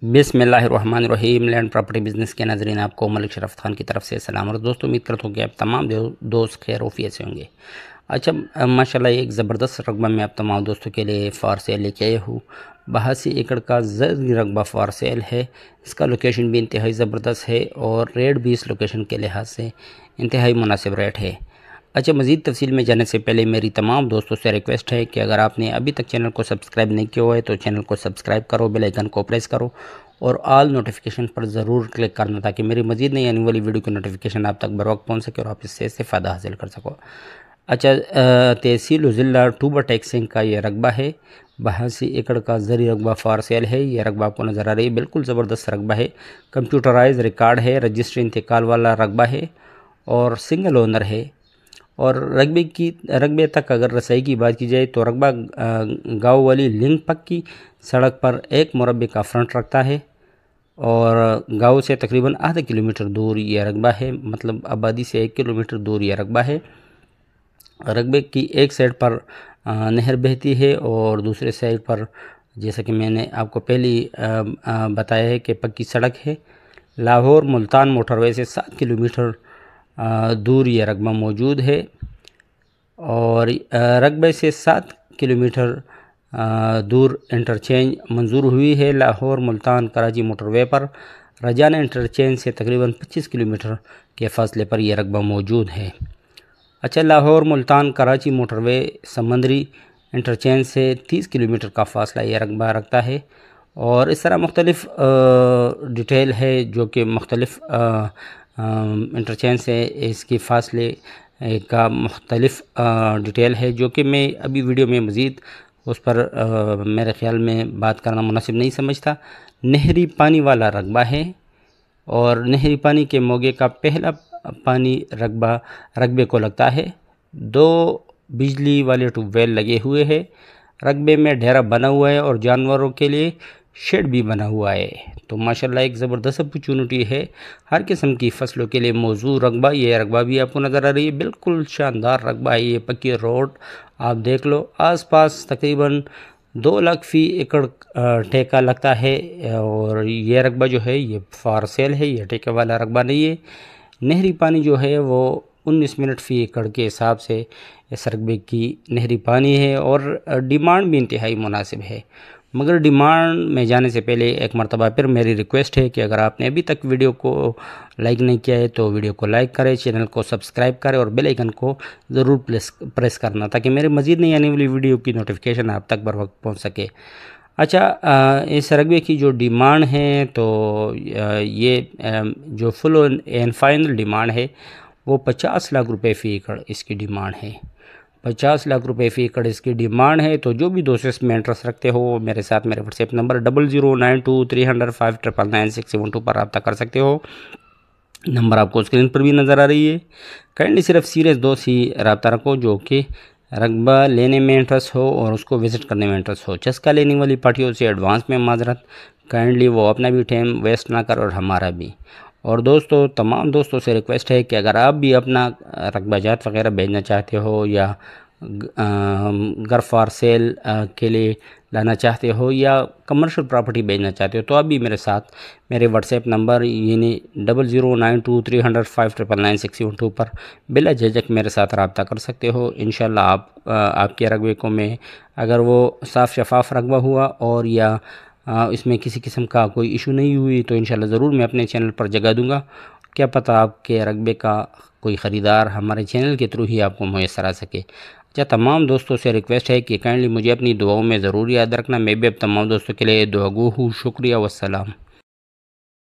बिस्मिल्लाहिर्रहमानिर्रहीम। Land property business के नाज़रीन, आपको मलिक शरफ खान की तरफ से सलाम। और दोस्तों, उम्मीद करता हूँ कि आप तमाम दोस्त खैर वफियत से होंगे। अच्छा, माशाल्लाह एक ज़बरदस्त रकबा में आप तमाम दोस्तों के लिए फॉर सेल लेके आया हूँ। 82 एकड़ का ज़रूरी रकबा फॉर सेल है। इसका लोकेशन भी इंतहाई ज़बरदस्त है और रेट भी इस लोकेशन के लिहाज से इंतहाई मुनासिब रेट है। अच्छा, मज़ीद तफसील में जाने से पहले मेरी तमाम दोस्तों से रिक्वेस्ट है कि अगर आपने अभी तक चैनल को सब्सक्राइब नहीं किया हुआ है तो चैनल को सब्सक्राइब करो, बेल आइकन को प्रेस करो और ऑल नोटिफिकेशन पर ज़रूर क्लिक करना, ताकि मेरी मज़ीद नई आने वाली वीडियो की नोटिफिकेशन आप तक बर वक्त पहुँच सके और आप इससे इस्तेफ़ादा हासिल कर सको। अच्छा, तहसील ज़िला टूबा टैक्सिंग का ये रकबा है। 82 एकड़ का ज़री रकबा फॉर सेल है। ये रकबा आपको नज़र आ रही है, बिल्कुल ज़बरदस्त रकबा है। कंप्यूटराइज रिकॉर्ड है, रजिस्ट्री इंतकाल वाला रकबा है और सिंगल ओनर है। और रकबे तक अगर रसाई की बात की जाए तो रकबा गाँव वाली लिंक पक्की सड़क पर 1 मुरब्बे का फ्रंट रखता है और गाँव से तकरीबन आधा किलोमीटर दूर ये रकबा है, मतलब आबादी से 1 किलोमीटर दूर ये रकबा है। रकबे की एक साइड पर नहर बहती है और दूसरे साइड पर, जैसा कि मैंने आपको पहले बताया है, कि पक्की सड़क है। लाहौर मुल्तान मोटरवे से 7 किलोमीटर दूर ये रकबा मौजूद है और रकबे से 7 किलोमीटर दूर इंटरचेंज मंजूर हुई है। लाहौर मुल्तान कराची मोटरवे पर रजाना इंटरचेंज से तकरीबन 25 किलोमीटर के फासले पर यह रकबा मौजूद है। अच्छा, लाहौर मुल्तान कराची मोटरवे समंदरी इंटरचेंज से 30 किलोमीटर का फासला यह रकबा रखता है। और इस तरह मुख्तलिफ़ डिटेल है जो कि मुख्तलिफ़ इंटरचेंज से इसकी फासले का मुख्तलिफ़ डिटेल है, जो कि मैं अभी वीडियो में मज़ीद उस पर मेरे ख़्याल में बात करना मुनासिब नहीं समझता। नहरी पानी वाला रकबा है और नहरी पानी के मोगे का पहला पानी रकबे को लगता है। 2 बिजली वाले ट्यूबवेल लगे हुए हैं। रकबे में डेरा बना हुआ है और जानवरों के लिए शेड भी बना हुआ है। तो माशाल्लाह एक ज़बरदस्त अपॉर्चुनिटी है हर किस्म की फसलों के लिए मौजूद रकबा। ये रकबा भी आपको नज़र आ रही है, बिल्कुल शानदार रकबा है। ये पक्की रोड आप देख लो, आसपास तकरीबन 2 लाख फ़ी एकड़ ठेका लगता है। और ये रकबा जो है ये फॉर सेल है, ये ठेके वाला रकबा नहीं है। नहरी पानी जो है वो 19 मिनट फ़ी एकड़ के हिसाब से इस रकबे की नहरी पानी है और डिमांड भी इंतहाई मुनासिब है। मगर डिमांड में जाने से पहले एक मरतबा फिर मेरी रिक्वेस्ट है कि अगर आपने अभी तक वीडियो को लाइक नहीं किया है तो वीडियो को लाइक करें, चैनल को सब्सक्राइब करें और बेल आइकन को ज़रूर प्रेस करना, ताकि मेरे मज़ीद नई आने वाली वीडियो की नोटिफिकेशन आप तक बर वक्त पहुँच सके। अच्छा, इस रकबे की जो डिमांड है तो ये जो फुल एंड फाइनल डिमांड है वो 50 लाख रुपए फ़ी एकड़ इसकी डिमांड है। 50 लाख रुपए फ़ी एकड़ इसकी डिमांड है। तो जो भी दोस्त इसमें इंटरेस्ट रखते हो मेरे साथ मेरे व्हाट्सएप नंबर 009230599672 पर रब्ता कर सकते हो। नंबर आपको स्क्रीन पर भी नज़र आ रही है। काइंडली सिर्फ सीरियस दोस्त ही रब्ता रखो जो कि रकबा लेने में इंटरेस्ट हो और उसको विज़िट करने में इंटरेस्ट हो। चस्का लेने वाली पार्टियों से एडवांस में माजरत, काइंडली वो अपना भी टाइम वेस्ट ना कर और हमारा भी। और दोस्तों, तमाम दोस्तों से रिक्वेस्ट है कि अगर आप भी अपना रकबा जात वगैरह भेजना चाहते हो या घर फॉर सेल के लिए लाना चाहते हो या कमर्शियल प्रॉपर्टी भेजना चाहते हो तो आप भी मेरे साथ मेरे व्हाट्सएप नंबर यानी 009230599672 पर बिला झिझक मेरे साथ रब्ता कर सकते हो। इंशाल्लाह आपके रकबे को मैं, अगर वो साफ़ शफाफ रकबा हुआ और या इसमें किसी किस्म का कोई इशू नहीं हुई तो इंशाल्लाह ज़रूर मैं अपने चैनल पर जगह दूंगा। क्या पता आपके रकबे का कोई ख़रीदार हमारे चैनल के थ्रू ही आपको मुयस्सर आ सके। अच्छा, तमाम दोस्तों से रिक्वेस्ट है कि काइंडली मुझे अपनी दुआओं में ज़रूर याद रखना। मैं भी अब तमाम दोस्तों के लिए दुआगो हूँ। शुक्रिया, वस्सलाम।